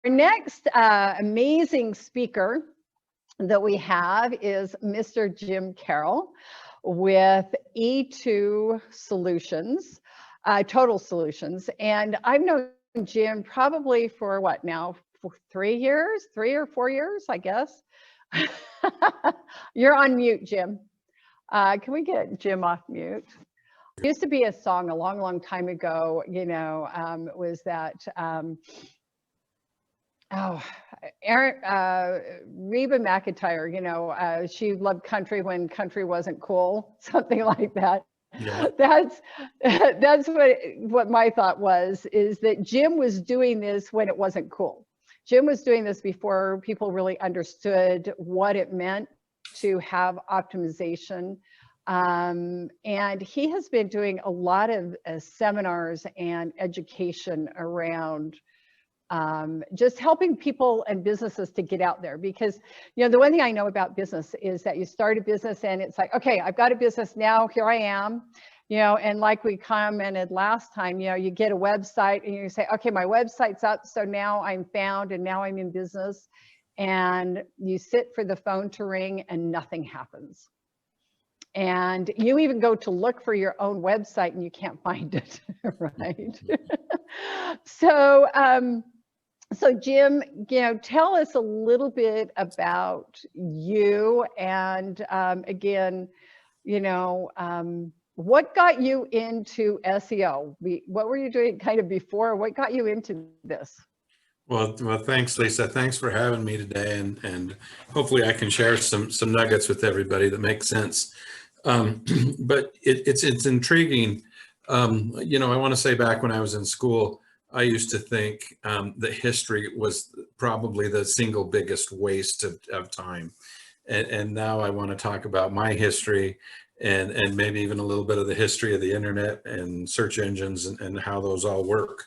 Our next amazing speaker that we have is Mr. Jim Carroll with E2 Solutions, Total Solutions. And I've known Jim probably for what now, for 3 years, 3 or 4 years, I guess. You're on mute, Jim. Can we get Jim off mute? There used to be a song a long, long time ago, you know, was that, Reba McEntire, you know, she loved country when country wasn't cool, something like that. Yeah. That's what my thought was, is that Jim was doing this when it wasn't cool. Jim was doing this before people really understood what it meant to have optimization. And he has been doing a lot of seminars and education around just helping people and businesses to get out there. Because, you know, the one thing I know about business is that you start a business and it's like, okay, I've got a business now, here I am, you know, and like we commented last time, you know, you get a website and you say, okay, my website's up, so now I'm found and now I'm in business. And you sit for the phone to ring and nothing happens. And you even go to look for your own website and you can't find it, right? So Jim, you know, tell us a little bit about you and again, you know, what got you into SEO? What were you doing kind of before? What got you into this? Well, thanks, Lisa. Thanks for having me today, and hopefully I can share some nuggets with everybody that make sense. But it's intriguing. You know, I want to say back when I was in school, I used to think that history was probably the single biggest waste of time. And now I want to talk about my history and maybe even a little bit of the history of the internet and search engines and how those all work.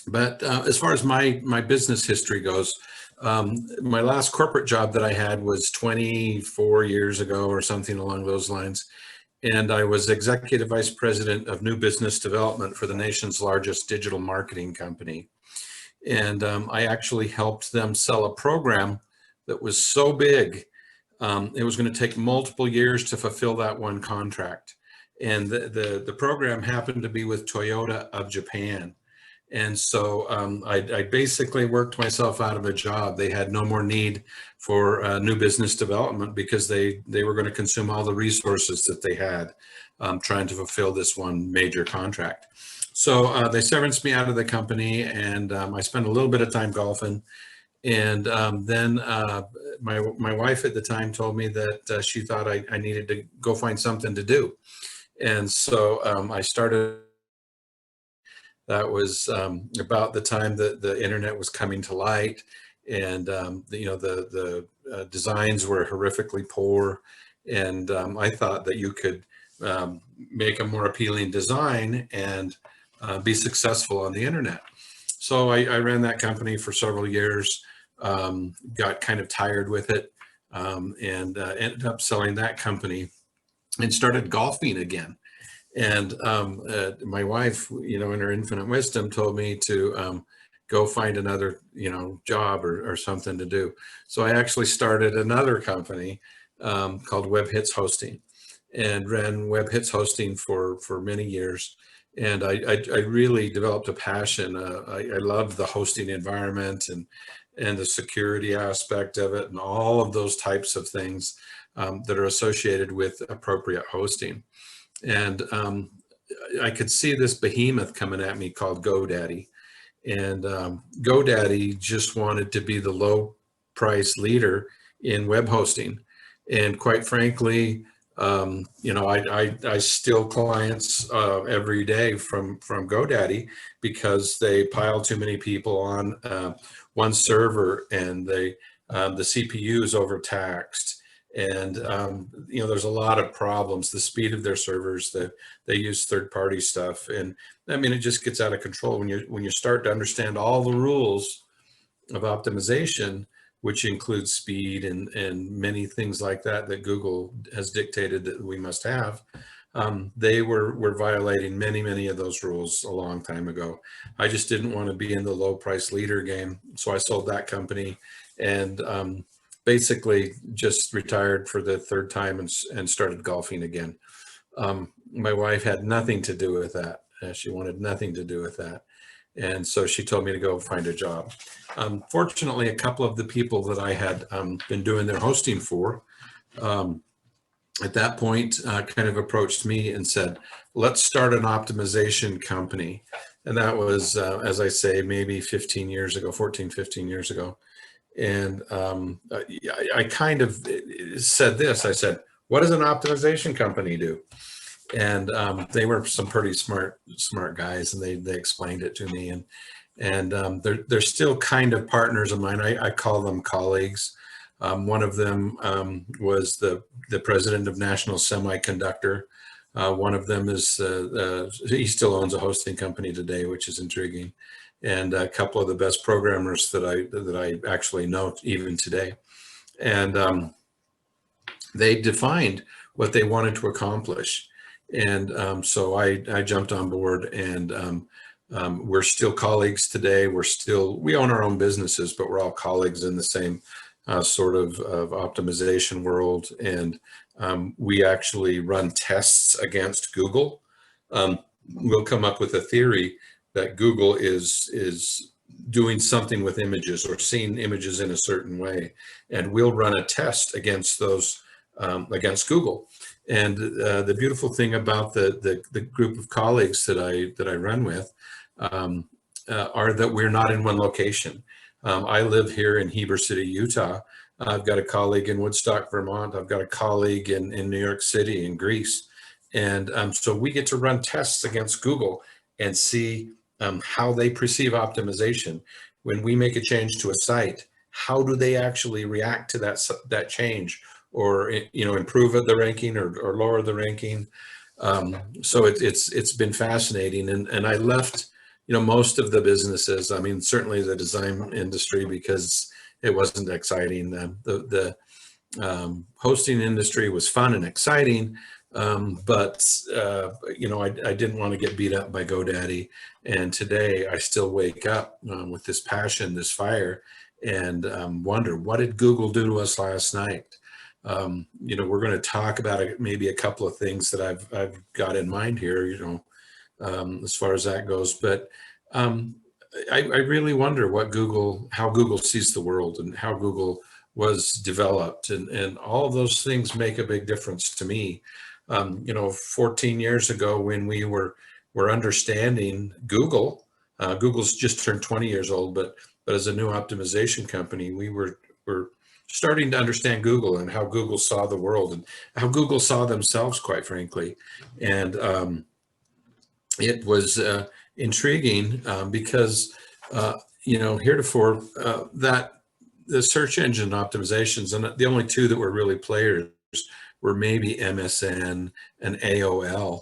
But as far as my business history goes, my last corporate job that I had was 24 years ago or something along those lines. And I was executive vice president of new business development for the nation's largest digital marketing company. And I actually helped them sell a program that was so big, it was going to take multiple years to fulfill that one contract. And the program happened to be with Toyota of Japan. And so I basically worked myself out of a job. They had no more need for new business development because they were going to consume all the resources that they had trying to fulfill this one major contract. So they severed me out of the company, and I spent a little bit of time golfing. And then my wife at the time told me that she thought I needed to go find something to do. And so I started. That was about the time that the internet was coming to light, and you know, the designs were horrifically poor, and I thought that you could make a more appealing design and be successful on the internet. So I ran that company for several years, got kind of tired with it, and ended up selling that company and started golfing again. And my wife, you know, in her infinite wisdom, told me to go find another, you know, job or something to do. So I actually started another company called Webhits Hosting, and ran Webhits Hosting for many years. And I really developed a passion. I love the hosting environment and the security aspect of it and all of those types of things that are associated with appropriate hosting. And I could see this behemoth coming at me called GoDaddy. And GoDaddy just wanted to be the low price leader in web hosting. And quite frankly, you know, I steal clients every day from GoDaddy because they pile too many people on one server, and the CPU is overtaxed. And you know, there's a lot of problems. The speed of their servers, that they use third-party stuff, and I mean, it just gets out of control when you start to understand all the rules of optimization, which includes speed and many things like that Google has dictated that we must have. they were violating many of those rules a long time ago. I just didn't want to be in the low price leader game, so I sold that company and basically just retired for the third time and started golfing again. My wife had nothing to do with that. She wanted nothing to do with that. And so she told me to go find a job. Fortunately, a couple of the people that I had been doing their hosting for, at that point, kind of approached me and said, let's start an optimization company. And that was, as I say, maybe 15 years ago, 14, 15 years ago. And I kind of said this, I said, what does an optimization company do? And they were some pretty smart guys, and they explained it to me. And they're still kind of partners of mine. I call them colleagues. One of them was the president of National Semiconductor. One of them is he still owns a hosting company today, which is intriguing. And a couple of the best programmers that I actually know even today. And they defined what they wanted to accomplish. And so I jumped on board, and we're still colleagues today. We own our own businesses, but we're all colleagues in the same sort of optimization world. And we actually run tests against Google. We'll come up with a theory that Google is doing something with images or seeing images in a certain way, and we'll run a test against those against Google. And the beautiful thing about the group of colleagues that I run with are that we're not in one location. I live here in Heber City, Utah. I've got a colleague in Woodstock, Vermont. I've got a colleague in New York City, in Greece. And so we get to run tests against Google and see how they perceive optimization. When we make a change to a site, how do they actually react to that change, or improve the ranking or lower the ranking? So it's been fascinating, and I left most of the businesses. I mean, certainly the design industry, because it wasn't exciting. The hosting industry was fun and exciting, but I didn't want to get beat up by GoDaddy. And today I still wake up with this passion, this fire, and wonder, what did Google do to us last night? We're going to talk about maybe a couple of things that I've got in mind here, as far as that goes. But I really wonder how Google sees the world and how Google was developed, and all of those things make a big difference to me. 14 years ago, when we were understanding Google, Google's just turned 20 years old, but as a new optimization company, we were starting to understand Google and how Google saw the world and how Google saw themselves, quite frankly. And it was intriguing because, heretofore, that the search engine optimizations, and the only two that were really players were maybe MSN and AOL,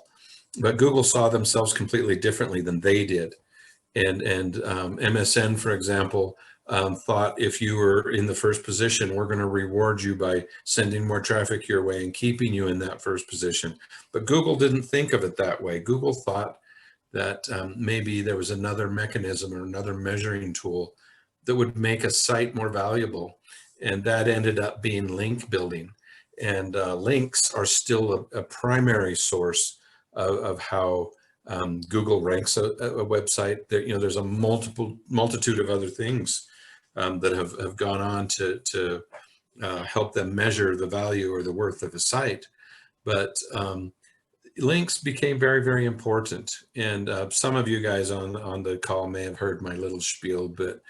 but Google saw themselves completely differently than they did. And MSN, for example, thought if you were in the first position, we're going to reward you by sending more traffic your way and keeping you in that first position. But Google didn't think of it that way. Google thought that maybe there was another mechanism or another measuring tool that would make a site more valuable. And that ended up being link building. And links are still a primary source of how Google ranks a website. There's a multitude of other things that have gone on to help them measure the value or the worth of a site. But links became very, very important. And some of you guys on the call may have heard my little spiel, but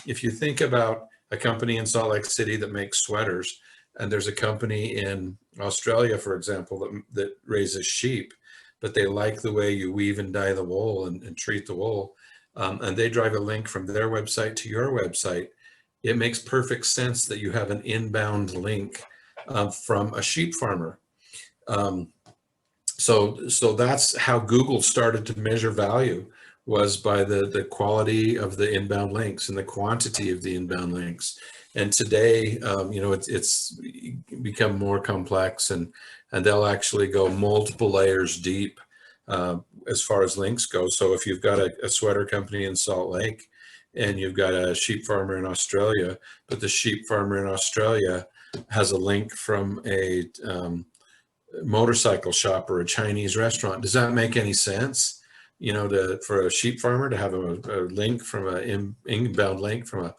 if you think about a company in Salt Lake City that makes sweaters, and there's a company in Australia, for example, that raises sheep, but they like the way you weave and dye the wool and treat the wool, and they drive a link from their website to your website, it makes perfect sense that you have an inbound link from a sheep farmer. So that's how Google started to measure value, was by the quality of the inbound links and the quantity of the inbound links. And today, it's become more complex, and they'll actually go multiple layers deep as far as links go. So if you've got a sweater company in Salt Lake and you've got a sheep farmer in Australia, but the sheep farmer in Australia has a link from a motorcycle shop or a Chinese restaurant, does that make any sense? For a sheep farmer to have a link from an inbound link from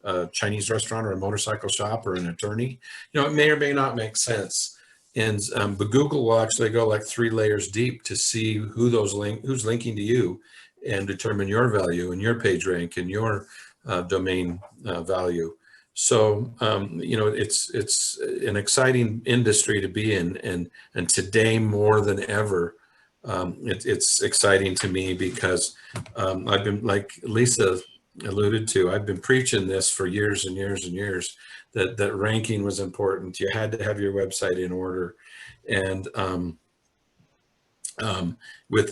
a Chinese restaurant or a motorcycle shop or an attorney, it may or may not make sense. And but Google will actually go like 3 layers deep to see who's linking to you, and determine your value and your page rank and your domain value. So it's an exciting industry to be in, and today more than ever, it's exciting to me because I've been, like Lisa alluded to, I've been preaching this for years and years and years, that ranking was important. You had to have your website in order. And with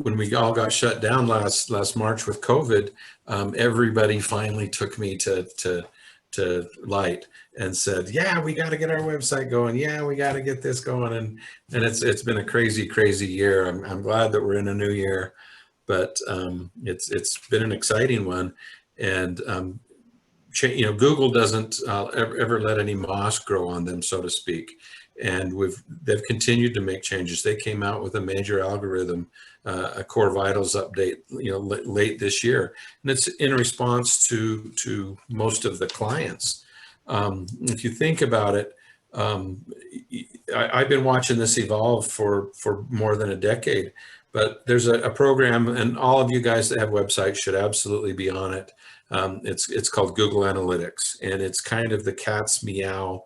when we all got shut down last March with COVID, everybody finally took me to light and said, yeah, we got to get our website going. Yeah, we got to get this going. And it's been a crazy year. I'm glad that we're in a new year, but it's been an exciting one. And Google doesn't ever let any moss grow on them, so to speak. And they've continued to make changes. They came out with a major algorithm, a Core Vitals update, late this year, and it's in response to most of the clients. If you think about it, I've been watching this evolve for more than a decade. But there's a program, and all of you guys that have websites should absolutely be on it. It's called Google Analytics, and it's kind of the cat's meow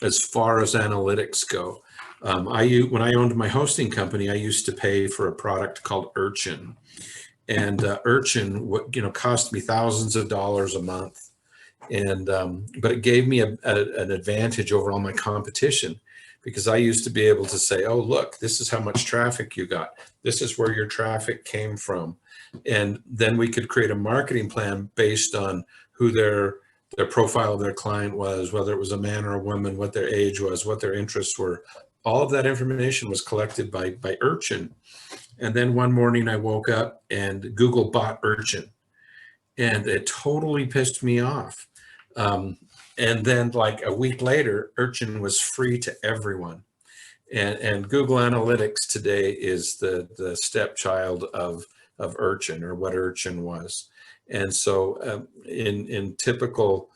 as far as analytics go. When I owned my hosting company, I used to pay for a product called Urchin, and Urchin, cost me thousands of dollars a month, and but it gave me an advantage over all my competition, because I used to be able to say, oh, look, this is how much traffic you got. This is where your traffic came from. And then we could create a marketing plan based on who their profile of their client was, whether it was a man or a woman, what their age was, what their interests were. All of that information was collected by Urchin. And then one morning I woke up and Google bought Urchin, and it totally pissed me off. And then like a week later, Urchin was free to everyone. And Google Analytics today is the stepchild of Urchin, or what Urchin was. And so in typical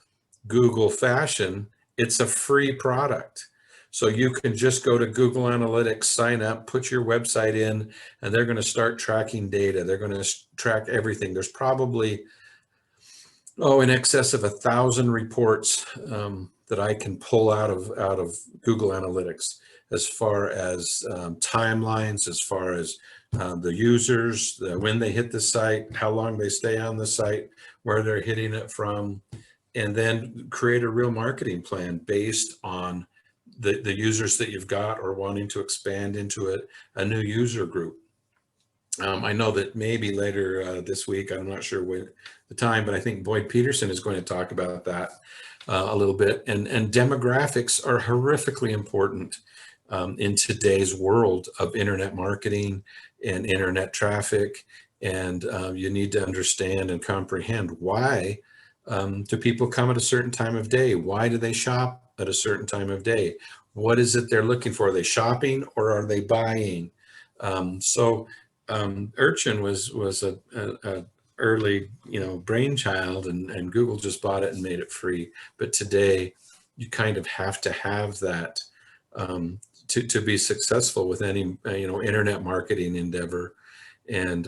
Google fashion, it's a free product. So you can just go to Google Analytics, sign up, put your website in, and they're going to start tracking data. They're going to track everything. There's probably in excess of 1,000 reports that I can pull out of Google Analytics, as far as timelines, as far as the users, when they hit the site, how long they stay on the site, where they're hitting it from, and then create a real marketing plan based on the users that you've got, or wanting to expand into a new user group. I know that maybe later this week, I'm not sure when the time, but I think Boyd Peterson is going to talk about that a little bit. And demographics are horrifically important in today's world of internet marketing and internet traffic. And you need to understand and comprehend, why do people come at a certain time of day? Why do they shop at a certain time of day? What is it they're looking for? Are they shopping or are they buying? Urchin was a early brainchild, and Google just bought it and made it free. But today you kind of have to have that to be successful with any internet marketing endeavor. And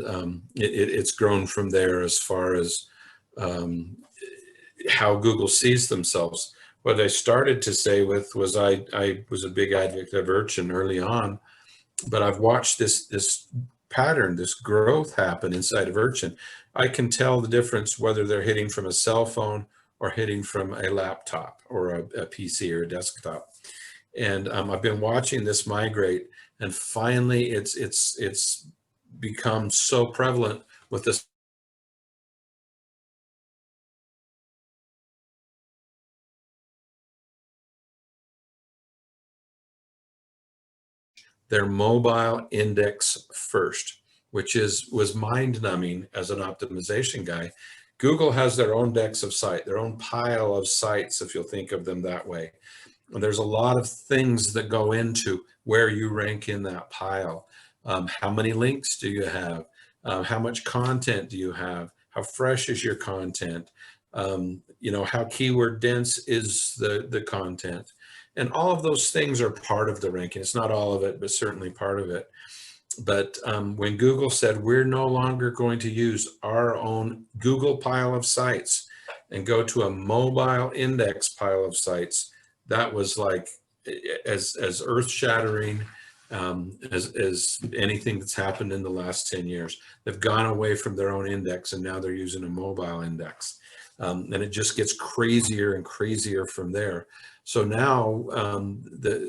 it's grown from there as far as how Google sees themselves. What I started to say was I was a big advocate of Urchin early on, but I've watched this pattern, this growth happen inside of Urchin. I can tell the difference whether they're hitting from a cell phone or hitting from a laptop or a PC or a desktop. And I've been watching this migrate, and finally it's become so prevalent with this their mobile index first, which was mind-numbing as an optimization guy. Google has their own index of site, their own pile of sites, if you'll think of them that way. And there's a lot of things that go into where you rank in that pile. How many links do you have? How much content do you have? How fresh is your content? How keyword dense is the content? And all of those things are part of the ranking. It's not all of it, but certainly part of it. But when Google said, we're no longer going to use our own Google pile of sites and go to a mobile index pile of sites, that was like as earth-shattering as anything that's happened in the last 10 years. They've gone away from their own index and now they're using a mobile index. And it just gets crazier and crazier from there. So now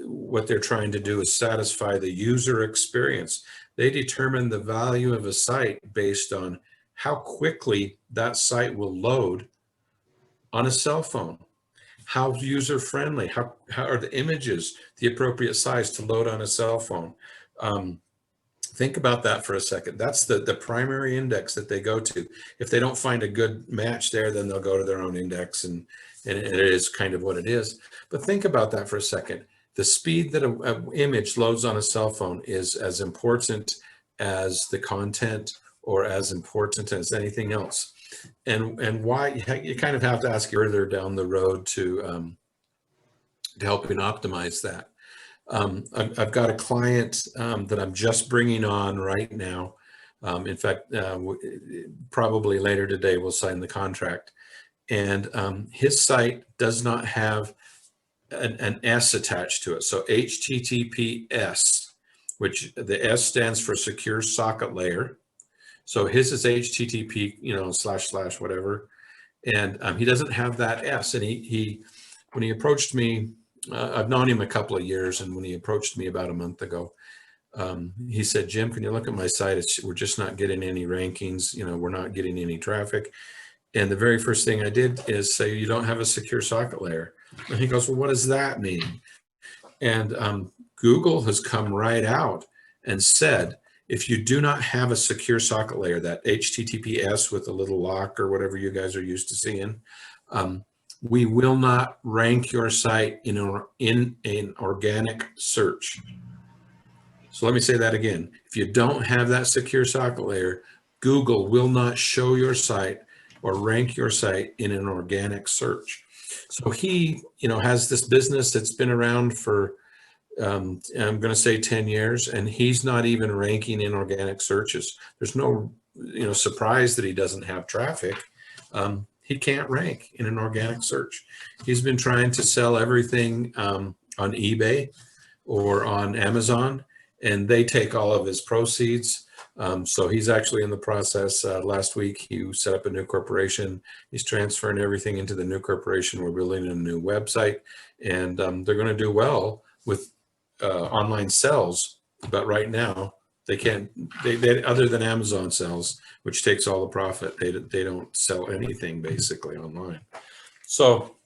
what they're trying to do is satisfy the user experience. They determine the value of a site based on how quickly that site will load on a cell phone. How user-friendly, how are the images the appropriate size to load on a cell phone? Think about that for a second. That's the primary index that they go to. If they don't find a good match there, then they'll go to their own index, and it is kind of what it is. But think about that for a second. The speed that an image loads on a cell phone is as important as the content or as important as anything else. And why you kind of have to ask further down the road to helping optimize that. I've got a client that I'm just bringing on right now. In fact, probably later today we'll sign the contract. And his site does not have an S attached to it. So HTTPS, which the S stands for Secure Socket Layer. So his is HTTP, / whatever. And he doesn't have that S. And he when he approached me, I've known him a couple of years. And when he approached me about a month ago, he said, Jim, can you look at my site? We're just not getting any rankings. We're not getting any traffic. And the very first thing I did is say, you don't have a secure socket layer. And he goes, well, what does that mean? And Google has come right out and said, if you do not have a secure socket layer, that HTTPS with a little lock or whatever you guys are used to seeing, we will not rank your site in an organic search. So let me say that again. If you don't have that secure socket layer, Google will not show your site or rank your site in an organic search. So he, has this business that's been around for, I'm going to say 10 years, and he's not even ranking in organic searches. There's no, surprise that he doesn't have traffic. He can't rank in an organic search. He's been trying to sell everything on eBay or on Amazon, and they take all of his proceeds. So he's actually in the process. Last week, he set up a new corporation. He's transferring everything into the new corporation. We're building a new website, and they're going to do well with online sales. But right now, they can't, they other than Amazon sells, which takes all the profit, they don't sell anything basically online. So,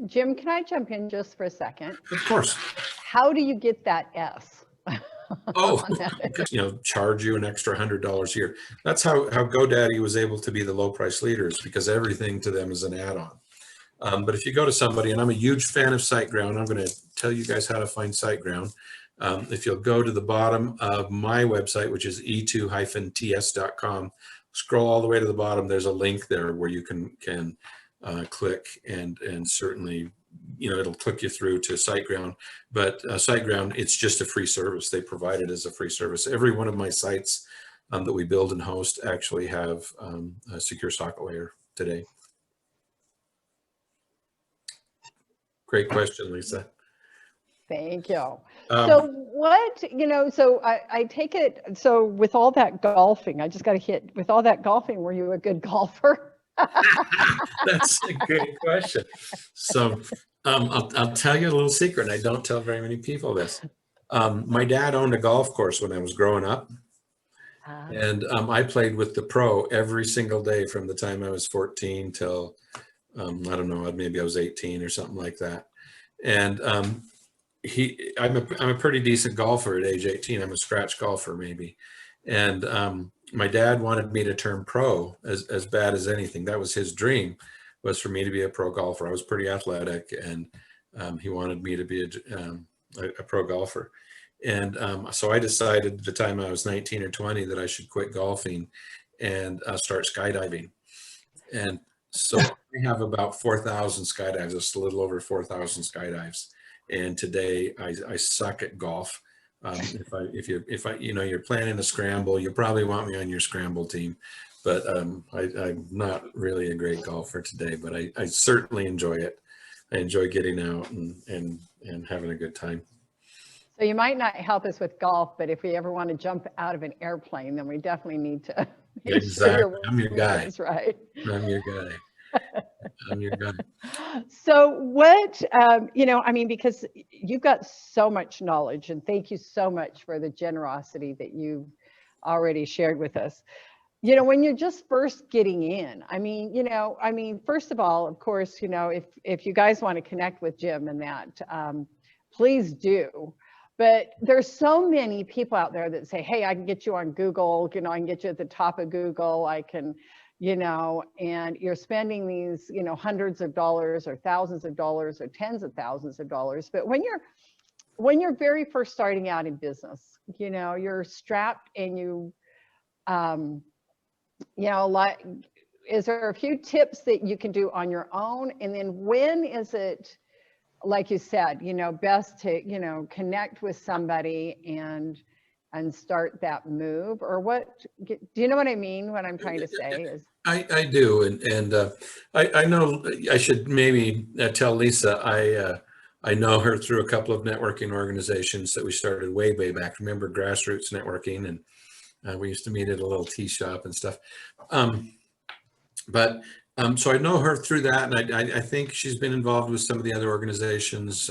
Jim, can I jump in just for a second? Of course. How do you get that S? Oh, charge you an extra $100 a year. That's how GoDaddy was able to be the low price leaders, because everything to them is an add-on. But if you go to somebody, and I'm a huge fan of SiteGround, I'm going to tell you guys how to find SiteGround. If you'll go to the bottom of my website, which is e2-ts.com, scroll all the way to the bottom. There's a link there where you can click and certainly, it'll click you through to SiteGround. But SiteGround, it's just a free service. They provide it as a free service. Every one of my sites that we build and host actually have a secure socket layer today. Great question, Lisa. Thank you. So what, so I take it, so with all that golfing, I just got to hit, with all that golfing, were you a good golfer? That's a great question. So I'll tell you a little secret. I don't tell very many people this. My dad owned a golf course when I was growing up. And I played with the pro every single day from the time I was 14 till, I don't know, maybe I was 18 or something like that. And I'm a pretty decent golfer at age 18. I'm a scratch golfer maybe. And my dad wanted me to turn pro as bad as anything. That was his dream, was for me to be a pro golfer. I was pretty athletic, and he wanted me to be a pro golfer. And so I decided at the time I was 19 or 20 that I should quit golfing and start skydiving. And so I have about 4,000 skydives, just a little over 4,000 skydives. And today I suck at golf. If you're planning a scramble, you probably want me on your scramble team, but I'm not really a great golfer today, but I certainly enjoy it. I enjoy getting out and having a good time. So you might not help us with golf, but if we ever want to jump out of an airplane, then we definitely need to. Exactly. I'm your guy. That's right. I'm your guy. I'm your guy. So what, I mean, because you've got so much knowledge, and thank you so much for the generosity that you've already shared with us. When you're just first getting in, I mean, first of all, of course, if you guys want to connect with Jim and that, please do. But there's so many people out there that say, hey, I can get you on Google, I can get you at the top of Google, I can, and you're spending these, hundreds of dollars or thousands of dollars or tens of thousands of dollars. But when you're very first starting out in business, you're strapped and like, is there a few tips that you can do on your own? And then when is it, like you said, best to, connect with somebody and start that move? Or what, do you know what I mean? What I'm trying to say is. I do. And I know I should maybe tell Lisa, I know her through a couple of networking organizations that we started way back. Remember Grassroots Networking? And we used to meet at a little tea shop and stuff. So I know her through that, and I think she's been involved with some of the other organizations,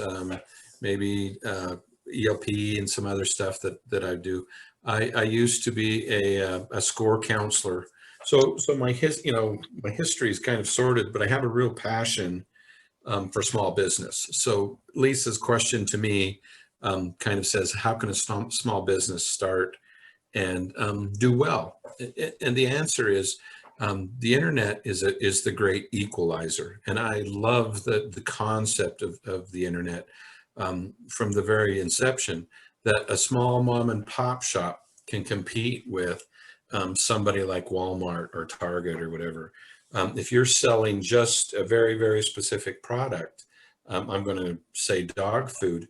maybe ELP and some other stuff that I do. I used to be a SCORE counselor, so my history is kind of sorted, but I have a real passion for small business. So Lisa's question to me kind of says, how can a small business start and do well? And the answer is, the internet is the great equalizer, and I love the concept of the internet from the very inception, that a small mom and pop shop can compete with somebody like Walmart or Target or whatever. If you're selling just a very, very specific product, I'm going to say dog food.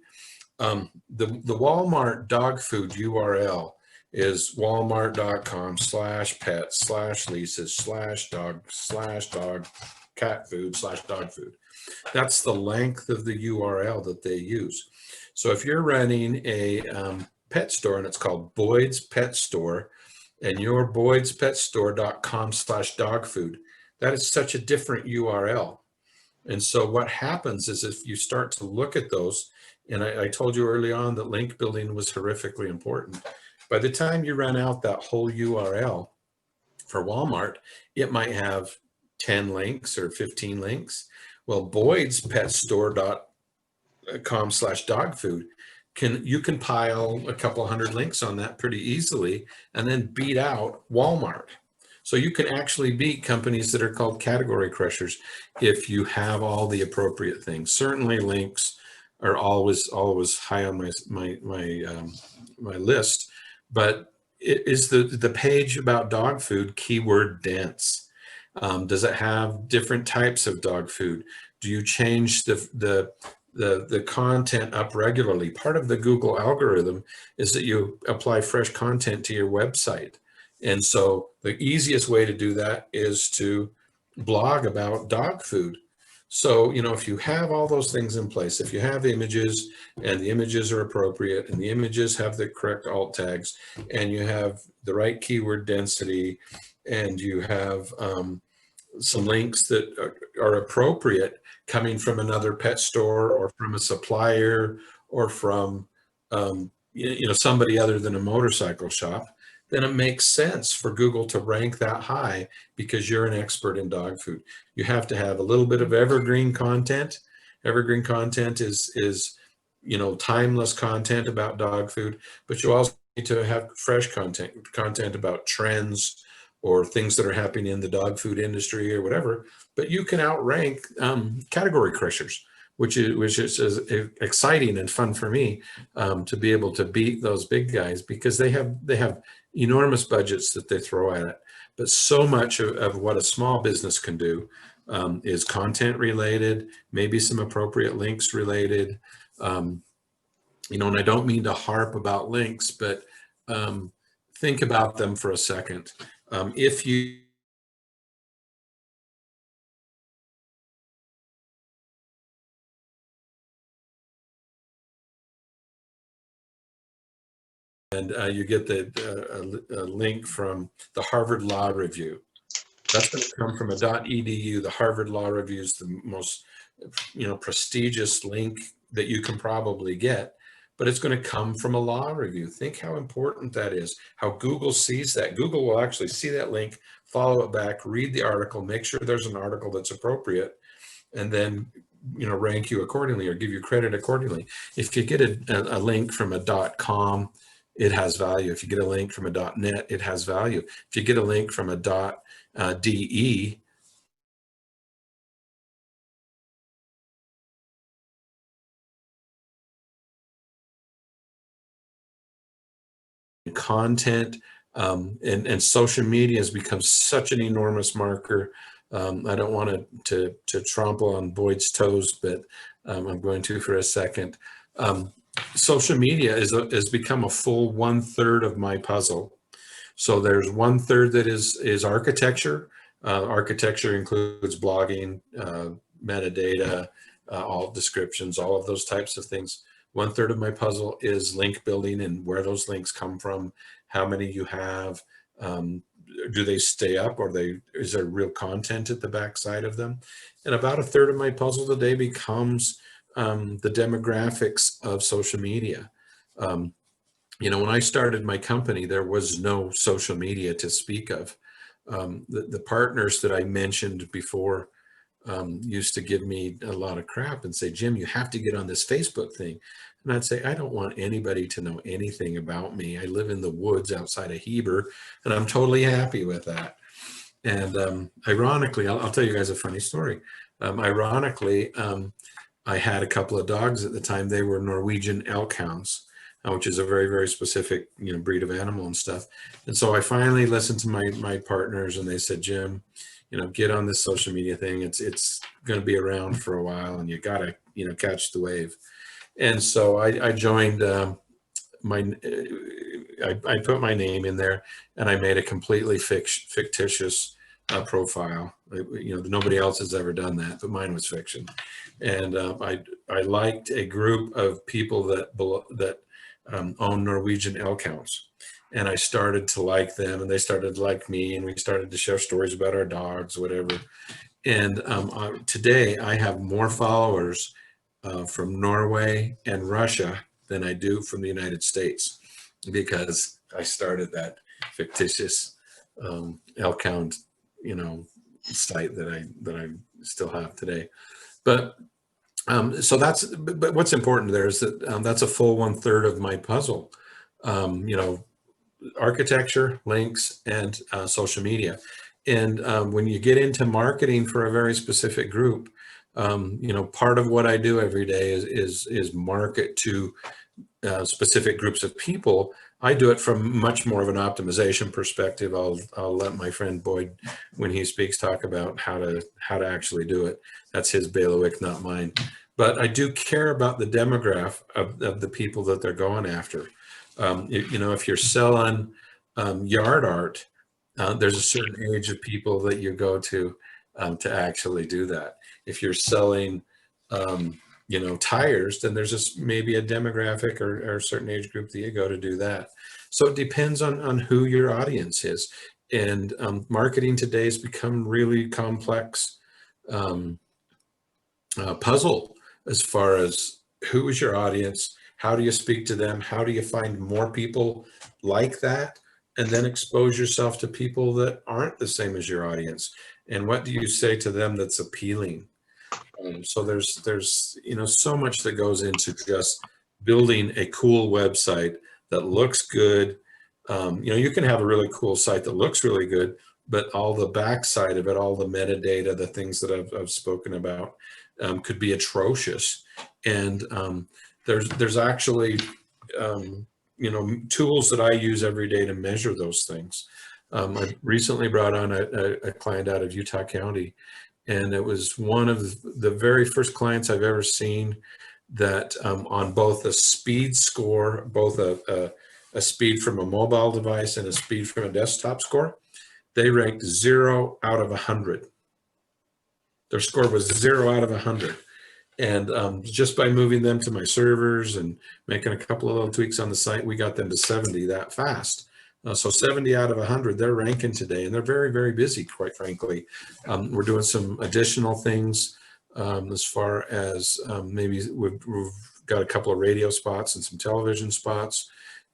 The Walmart dog food URL is walmart.com/pets/leases/dog cat food/dog food. That's the length of the URL that they use. So if you're running a pet store and it's called Boyd's Pet Store, and your boydspetstore.com/dog food, that is such a different URL. And so what happens is, if you start to look at those, and I told you early on that link building was horrifically important. By the time you run out that whole URL for Walmart, it might have 10 links or 15 links. Well, boydspetstore.com/dog food, you can pile a couple hundred links on that pretty easily and then beat out Walmart. So you can actually beat companies that are called category crushers if you have all the appropriate things. Certainly links are always high on my list. But is the page about dog food keyword dense? Does it have different types of dog food? Do you change the content up regularly? Part of the Google algorithm is that you apply fresh content to your website. And so the easiest way to do that is to blog about dog food. So, if you have all those things in place, if you have images and the images are appropriate and the images have the correct alt tags and you have the right keyword density and you have some links that are appropriate coming from another pet store or from a supplier or from, somebody other than a motorcycle shop, then it makes sense for Google to rank that high because you're an expert in dog food. You have to have a little bit of evergreen content. Evergreen content is timeless content about dog food, but you also need to have fresh content about trends or things that are happening in the dog food industry or whatever. But you can outrank category crushers, which is exciting and fun for me, to be able to beat those big guys, because they have enormous budgets that they throw at it. But so much of what a small business can do is content related, maybe some appropriate links related. And I don't mean to harp about links, but think about them for a second. If you you get a link from the Harvard Law Review, that's going to come from a .edu. The Harvard Law Review is the most prestigious link that you can probably get, but it's going to come from a law review. Think how important that is, how Google sees that. Google will actually see that link, follow it back, read the article, make sure there's an article that's appropriate, and then rank you accordingly or give you credit accordingly. If you get a link from a .com, it has value. If you get a link from a .net, it has value. If you get a link from a .de, content, and social media has become such an enormous marker. I don't want to trample on Boyd's toes, but I'm going to for a second. Social media has become a full 1/3 of my puzzle. So there's 1/3 that is architecture. Architecture includes blogging, metadata, all descriptions, all of those types of things. 1/3 of my puzzle is link building and where those links come from, how many you have, do they stay up, or is there real content at the backside of them? And about 1/3 of my puzzle today becomes the demographics of social media. When I started my company, there was no social media to speak of. The partners that I mentioned before used to give me a lot of crap and say, Jim, you have to get on this Facebook thing. And I'd say, I don't want anybody to know anything about me. I live in the woods outside of Heber, and I'm totally happy with that. And ironically, I'll tell you guys a funny story. Ironically, I had a couple of dogs at the time. They were Norwegian elk hounds, which is a very, very specific, breed of animal and stuff. And so I finally listened to my partners, and they said, Jim, get on this social media thing. It's going to be around for a while, and you got to, catch the wave. And so I joined I put my name in there, and I made a completely fictitious profile. Nobody else has ever done that, but mine was fiction. And I liked a group of people that own Norwegian elk hounds. And I started to like them, and they started to like me, and we started to share stories about our dogs, whatever. And today I have more followers from Norway and Russia than I do from the United States, because I started that fictitious elk hound, site that I still have today. But but what's important there is that that's a full 1/3 of my puzzle. Architecture, links, and social media. And when you get into marketing for a very specific group, part of what I do every day is market to specific groups of people. I do it from much more of an optimization perspective. I'll let my friend Boyd, when he speaks, talk about how to actually do it. That's his bailiwick, not mine. But I do care about the demographic of the people that they're going after. If you're selling yard art, there's a certain age of people that you go to actually do that. If you're selling tires, then there's maybe a demographic or a certain age group that you go to do that. So it depends on who your audience is. And marketing today has become really complex puzzle as far as who is your audience, how do you speak to them, how do you find more people like that, and then expose yourself to people that aren't the same as your audience. And what do you say to them that's appealing? So there's so much that goes into just building a cool website that looks good. You can have a really cool site that looks really good, but all the backside of it, all the metadata, the things that I've spoken about, could be atrocious. And there's actually tools that I use every day to measure those things. I recently brought on a client out of Utah County, and it was one of the very first clients I've ever seen that on both a speed score, both a speed from a mobile device and a speed from a desktop score, they ranked 0 out of 100. Their score was 0 out of 100. And just by moving them to my servers and making a couple of little tweaks on the site, we got them to 70 that fast. So 70 out of 100, they're ranking today, and they're very, very busy, quite frankly. We're doing some additional things as far as maybe we've got a couple of radio spots and some television spots,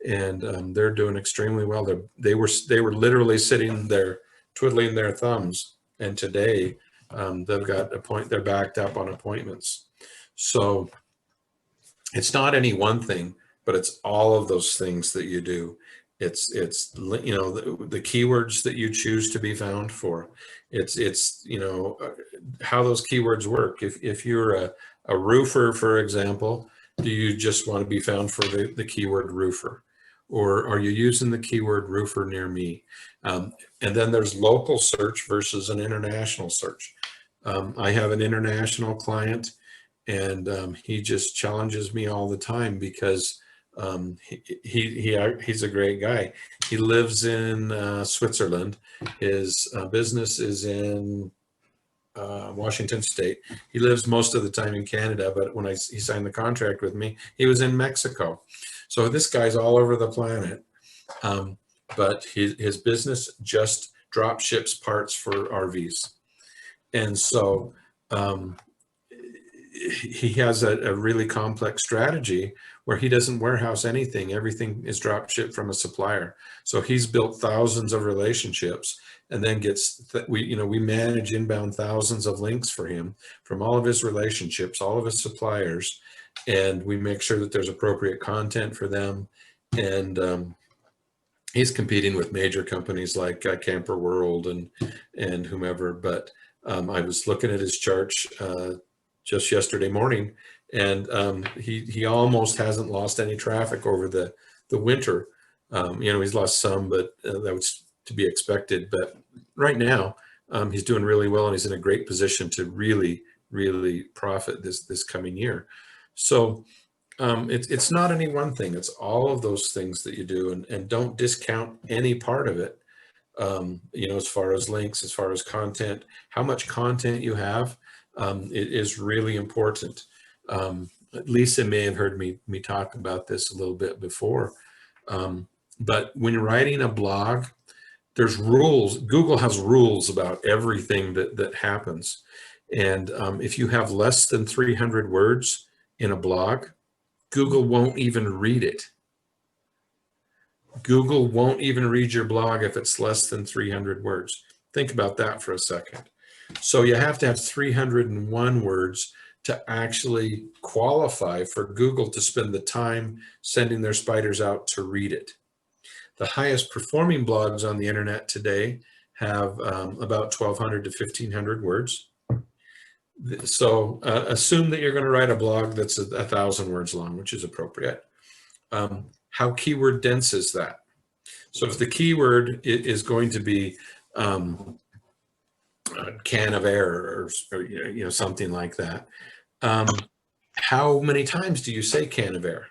and they're doing extremely well. They were literally sitting there twiddling their thumbs, and today they've got they're backed up on appointments. So it's not any one thing, but it's all of those things that you do. It's the keywords that you choose to be found for. It's how those keywords work. If you're a roofer, for example, do you just want to be found for the keyword roofer, or are you using the keyword roofer near me? And then there's local search versus an international search. I have an international client, and he just challenges me all the time because he's a great guy. He lives in Switzerland. His business is in Washington State. He lives most of the time in Canada, but when he signed the contract with me, he was in Mexico. So this guy's all over the planet, but his business just drop ships parts for RVs. And so he has a really complex strategy where he doesn't warehouse anything. Everything is drop shipped from a supplier. So he's built thousands of relationships, and then we manage inbound thousands of links for him from all of his relationships, all of his suppliers, and we make sure that there's appropriate content for them. And he's competing with major companies like Camper World and whomever. But I was looking at his charts just yesterday morning, and he almost hasn't lost any traffic over the winter. He's lost some, but that was to be expected. But right now, he's doing really well, and he's in a great position to really, really profit this coming year. So it's not any one thing. It's all of those things that you do, and don't discount any part of it. As far as links, as far as content, how much content you have, it is really important. Lisa may have heard me talk about this a little bit before, but when you're writing a blog, there's rules. Google has rules about everything that happens. And if you have less than 300 words in a blog, Google won't even read it. Google won't even read your blog if it's less than 300 words. Think about that for a second. So you have to have 301 words to actually qualify for Google to spend the time sending their spiders out to read it. The highest performing blogs on the internet today have about 1,200 to 1,500 words. So assume that you're going to write a blog that's 1,000 words long, which is appropriate. How keyword dense is that? So if the keyword is going to be can of air or something like that, how many times do you say can of air?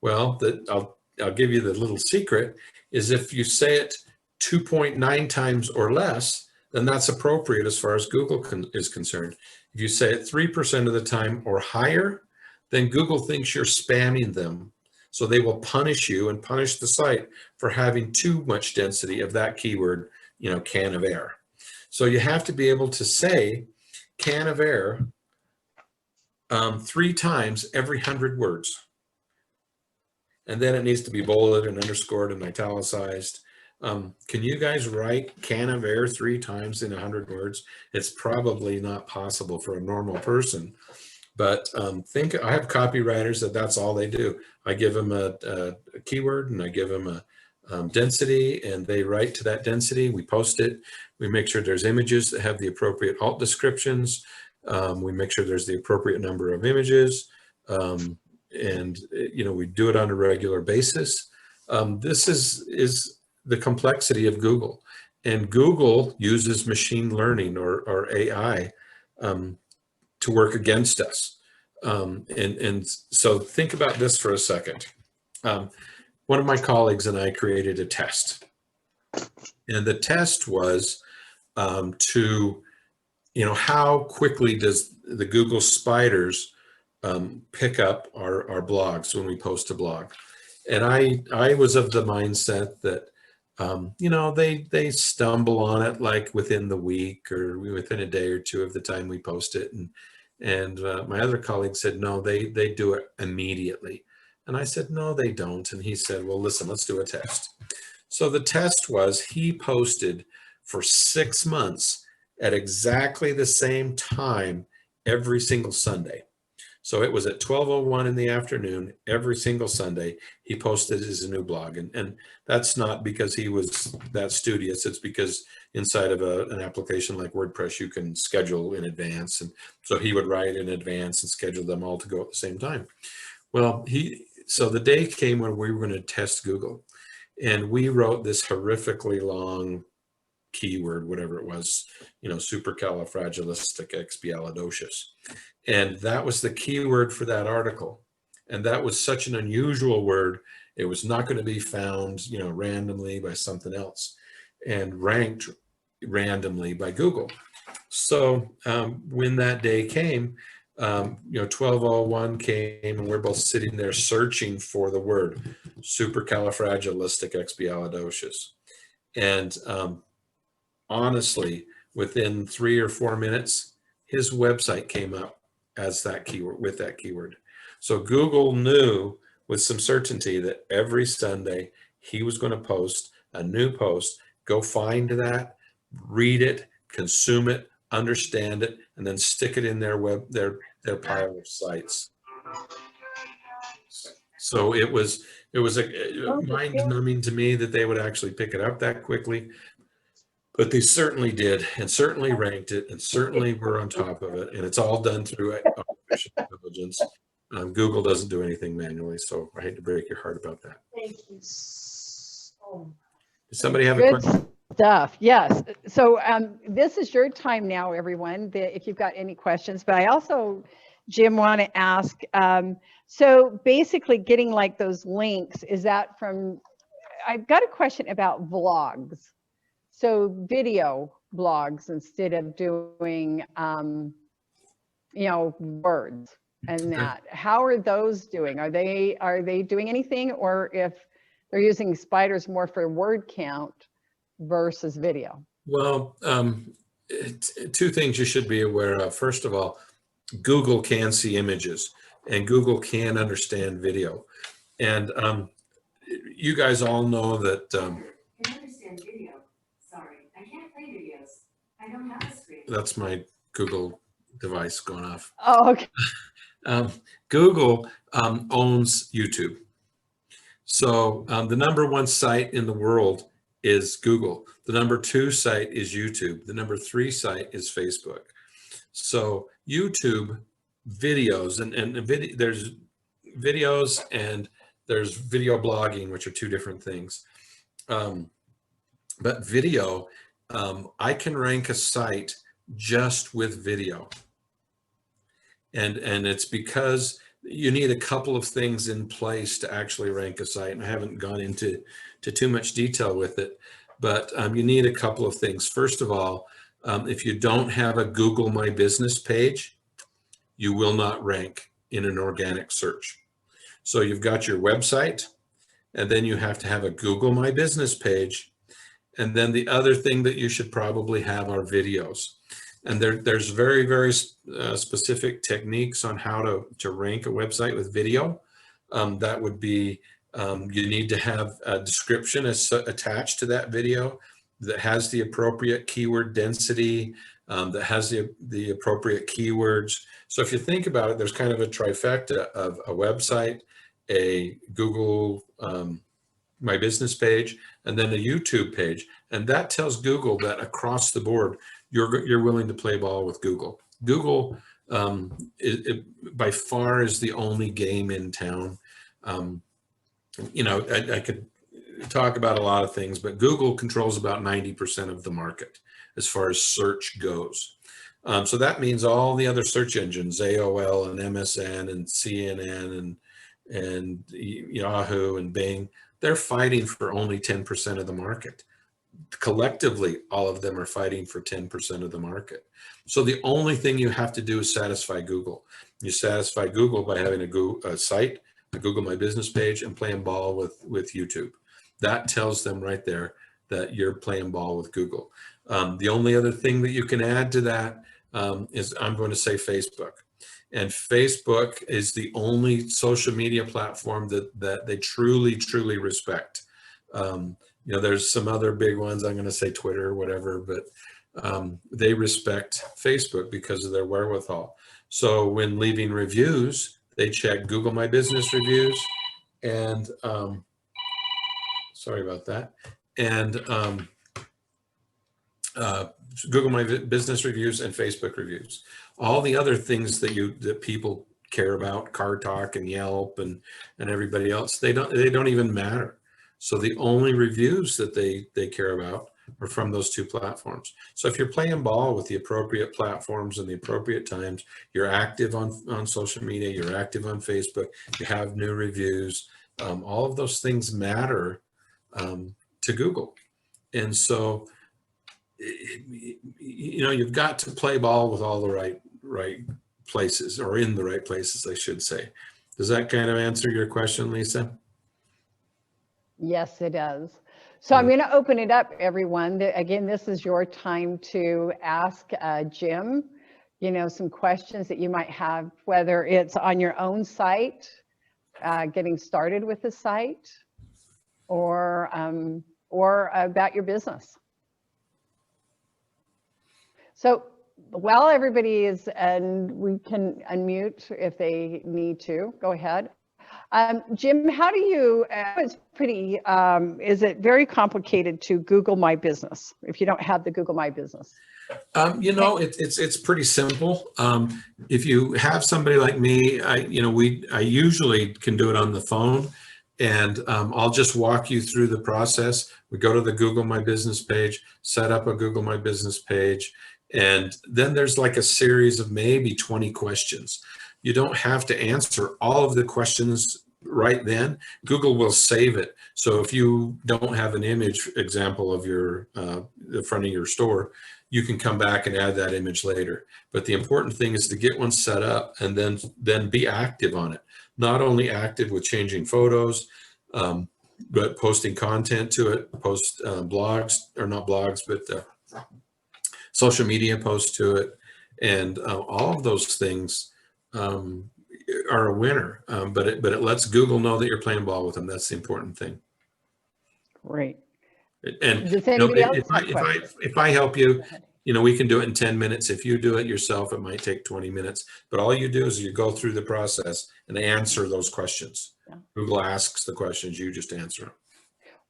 Well, I'll give you the little secret is if you say it 2.9 times or less, then that's appropriate as far as Google is concerned. If you say it 3% of the time or higher, then Google thinks you're spamming them. So they will punish you and punish the site for having too much density of that keyword, can of air. So you have to be able to say can of air 3 times every 100 words. And then it needs to be bolded and underscored and italicized. Can you guys write can of air 3 times in 100 words? It's probably not possible for a normal person. But I have copywriters that's all they do. I give them a keyword and I give them a density, and they write to that density. We post it. We make sure there's images that have the appropriate alt descriptions. We make sure there's the appropriate number of images. And we do it on a regular basis. This is the complexity of Google. And Google uses machine learning or AI to work against us. And so think about this for a second. One of my colleagues and I created a test. And the test was to, how quickly does the Google spiders pick up our blogs when we post a blog? And I was of the mindset that, they stumble on it like within the week or within a day or two of the time we post it. And my other colleague said, no, they do it immediately. And I said, no, they don't. And he said, well, listen, let's do a test. So the test was he posted for 6 months at exactly the same time every single Sunday. So it was at 12:01 in the afternoon every single Sunday. He posted his new blog. And that's not because he was that studious. It's because inside of an application like WordPress, you can schedule in advance. And so he would write in advance and schedule them all to go at the same time. Well, so the day came when we were going to test Google. And we wrote this horrifically long keyword, whatever it was, supercalifragilisticexpialidocious. And that was the keyword for that article. And that was such an unusual word. It was not going to be found, randomly by something else and ranked randomly by Google. So when that day came, 12:01 came and we're both sitting there searching for the word supercalifragilisticexpialidocious. And honestly, within 3 or 4 minutes, his website came up as that keyword, with that keyword. So Google knew with some certainty that every Sunday he was going to post a new post. Go find that, read it, consume it, understand it, and then stick it in their pile of sites. So it was mind-numbing to me that they would actually pick it up that quickly. But they certainly did, and certainly ranked it, and certainly were on top of it. And it's all done through artificial intelligence. Google doesn't do anything manually, so I hate to break your heart about that. Thank you so much. Does somebody have a Good question? stuff. Yes. So this is your time now, everyone, if you've got any questions. But I also, Jim, want to ask, so basically getting like those links, is that from, I've got a question about vlogs. So video blogs instead of doing, words and that. How are those doing? Are they doing anything, or if they're using spiders more for word count versus video? Well, 2 things you should be aware of. First of all, Google can see images, and Google can understand video. And you guys all know that. Can understand video. Sorry, I can't play videos. I don't have a screen. That's my Google device going off. Oh, okay. Google owns YouTube. So the number 1 site in the world is Google. The number 2 site is YouTube. The number 3 site is Facebook. So YouTube videos there's videos and there's video blogging, which are 2 different things. But video, I can rank a site just with video. And it's because you need a couple of things in place to actually rank a site. And I haven't gone into too much detail with it, but you need a couple of things. First of all, if you don't have a Google My Business page, you will not rank in an organic search. So you've got your website, and then you have to have a Google My Business page. And then the other thing that you should probably have are videos. And there's very, very specific techniques on how to rank a website with video. That would be You need to have a description attached to that video that has the appropriate keyword density, that has the appropriate keywords. So if you think about it, there's kind of a trifecta of a website, a Google My Business page, and then a YouTube page. And that tells Google that across the board, you're willing to play ball with Google. Google by far is the only game in town. You know, I could talk about a lot of things, but Google controls about 90% of the market as far as search goes. So that means all the other search engines, AOL and MSN and CNN and Yahoo and Bing, they're fighting for only 10% of the market. Collectively, all of them are fighting for 10% of the market. So the only thing you have to do is satisfy Google. You satisfy Google by having a site, a Google My Business page, and playing ball with YouTube. That tells them right there that you're playing ball with Google. The only other thing that you can add to that is I'm going to say Facebook. And Facebook is the only social media platform that they truly, truly respect. You know, there's some other big ones, I'm going to say Twitter or whatever, but they respect Facebook because of their wherewithal. So when leaving reviews, they check Google My Business reviews and, sorry about that, and Google My Business reviews and Facebook reviews. All the other things that people care about, Car Talk and Yelp and everybody else, they don't even matter. So the only reviews that they care about are from those two platforms. So if you're playing ball with the appropriate platforms and the appropriate times, you're active on social media, you're active on Facebook, you have new reviews, all of those things matter to Google. And so, you know, you've got to play ball with all the right places, or in the right places, I should say. Does that kind of answer your question, Lisa? Yes, it does. So I'm going to open it up, everyone. Again, this is your time to ask Jim, you know, some questions that you might have, whether it's on your own site, getting started with the site, or about your business. So while everybody is, and we can unmute if they need to, go ahead. Jim, how do you, it's pretty, is it very complicated to Google My Business if you don't have the Google My Business? You know, it's pretty simple. If you have somebody like me, I usually can do it on the phone, and I'll just walk you through the process. We go to the Google My Business page, set up a Google My Business page, and then there's like a series of maybe 20 questions. You don't have to answer all of the questions right then. Google will save it. So if you don't have an image example of your the front of your store, you can come back and add that image later. But the important thing is to get one set up and then be active on it. Not only active with changing photos, but posting content to it, post blogs, or not blogs, but social media posts to it. And all of those things are a winner, but it lets Google know that you're playing ball with them. That's the important thing. Great. And does anybody else if I help you, you know, we can do it in 10 minutes. If you do it yourself, it might take 20 minutes. But all you do is you go through the process and answer those questions. Yeah. Google asks the questions, you just answer them.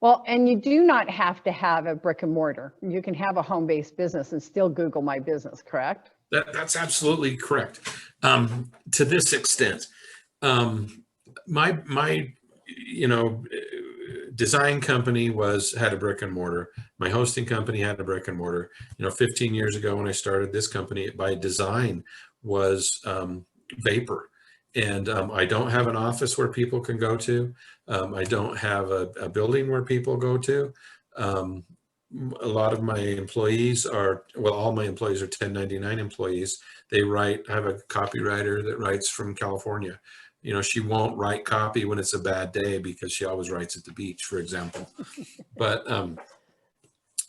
Well, and you do not have to have a brick and mortar. You can have a home-based business and still Google My Business, correct? That's absolutely correct. To this extent, my design company had a brick and mortar. My hosting company had a brick and mortar. 15 years ago when I started this company, by design was vapor. And I don't have an office where people can go to. I don't have a building where people go to. A lot of my employees all my employees are 1099 employees. I have a copywriter that writes from California. She won't write copy when it's a bad day because she always writes at the beach, for example. But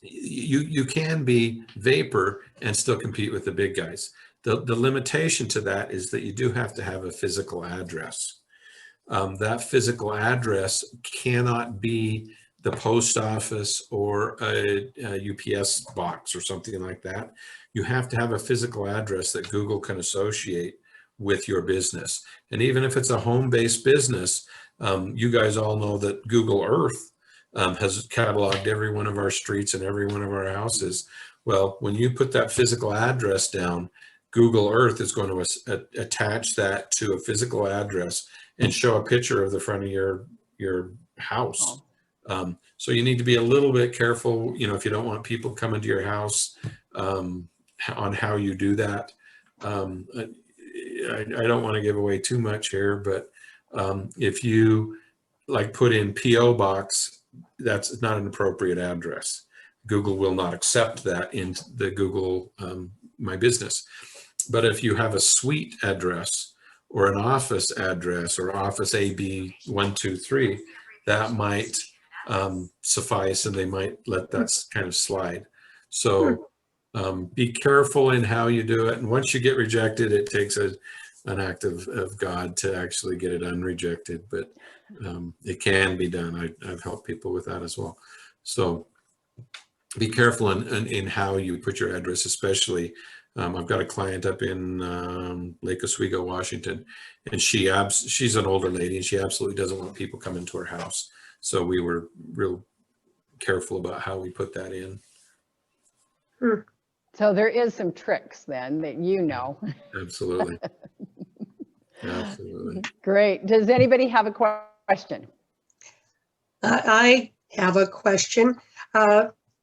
you can be vapor and still compete with the big guys. The limitation to that is that you do have to have a physical address. that physical address cannot be the post office or a UPS box or something like that. You have to have a physical address that Google can associate with your business. And even if it's a home-based business, you guys all know that Google Earth has cataloged every one of our streets and every one of our houses. Well, when you put that physical address down, Google Earth is going to attach that to a physical address and show a picture of the front of your house. So you need to be a little bit careful, if you don't want people coming to your house, on how you do that. I don't want to give away too much here, but if you put in PO box, that's not an appropriate address. Google will not accept that in the Google My Business. But if you have a suite address or an office address or office AB123, that might suffice, and they might let that kind of slide. So be careful in how you do it. And once you get rejected, it takes an act of God to actually get it unrejected, but it can be done. I've helped people with that as well. So be careful in how you put your address, especially. I've got a client up in Lake Oswego, Washington, and she's an older lady, and she absolutely doesn't want people coming to her house. So we were real careful about how we put that in. So there is some tricks then that you know. Absolutely. Absolutely. Great. Does anybody have a question? I have a question.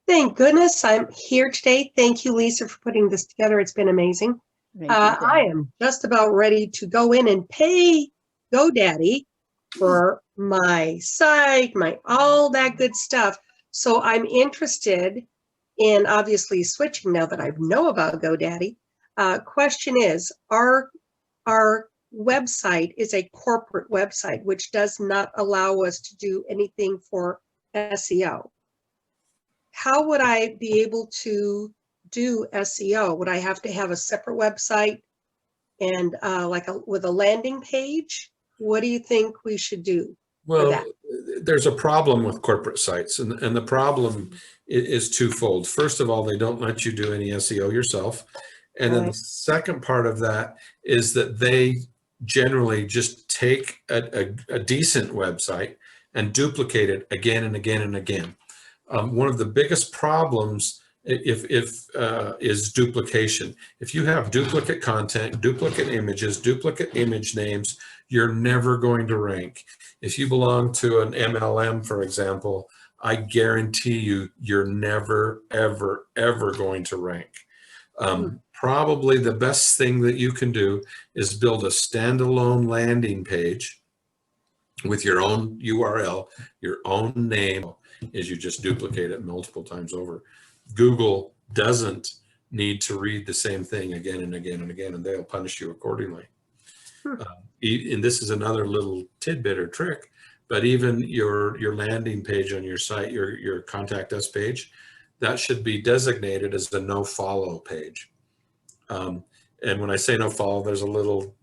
Thank goodness I'm here today. Thank you, Lisa, for putting this together. It's been amazing. I am just about ready to go in and pay GoDaddy for my site, all that good stuff. So I'm interested in obviously switching now that I know about GoDaddy. Question is, our website is a corporate website, which does not allow us to do anything for SEO. How would I be able to do SEO? Would I have to have a separate website and with a landing page? What do you think we should do? Well, there's a problem with corporate sites, and the problem is twofold. First of all, they don't let you do any SEO yourself. And then the second part of that is that they generally just take a decent website and duplicate it again and again and again. One of the biggest problems is duplication. If you have duplicate content, duplicate images, duplicate image names, you're never going to rank. If you belong to an MLM, for example, I guarantee you're never, ever, ever going to rank. Probably the best thing that you can do is build a standalone landing page with your own URL, your own name, is you just duplicate it multiple times over. Google doesn't need to read the same thing again and again and again, and they'll punish you accordingly. And this is another little tidbit or trick, but even your landing page on your site, your contact us page, that should be designated as the no follow page. And when I say no follow, there's a little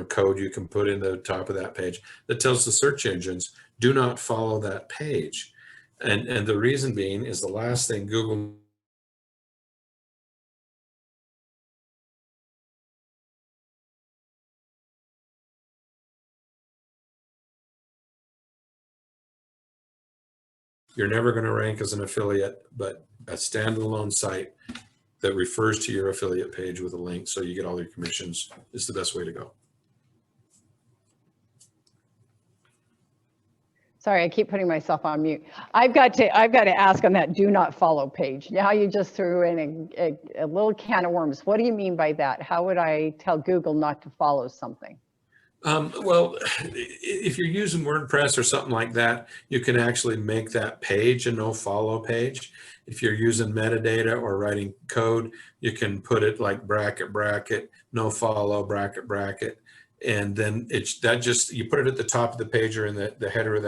code you can put in the top of that page that tells the search engines, do not follow that page. And the reason being is the last thing Google you're never going to rank as an affiliate, but a standalone site that refers to your affiliate page with a link so you get all your commissions is the best way to go. Sorry, I keep putting myself on mute. I've got to ask on that do not follow page. Now you just threw in a little can of worms. What do you mean by that? How would I tell Google not to follow something? Well, if you're using WordPress or something like that, you can actually make that page a no follow page. If you're using metadata or writing code, you can put it like bracket, bracket, no follow, bracket, bracket. And then you put it at the top of the page or in the header of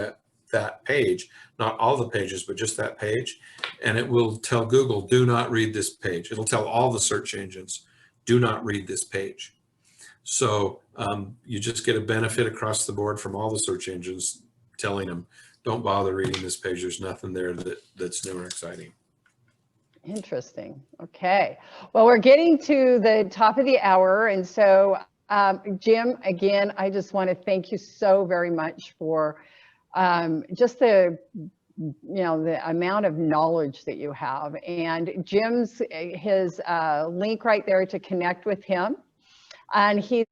that page, not all the pages, but just that page. And it will tell Google, do not read this page. It'll tell all the search engines, do not read this page. So you just get a benefit across the board from all the search engines telling them, don't bother reading this page. There's nothing there that's new or exciting. Interesting. Okay. Well, we're getting to the top of the hour. And so, Jim, again, I just want to thank you so very much for just the amount of knowledge that you have. And Jim's, his link right there to connect with him. And he's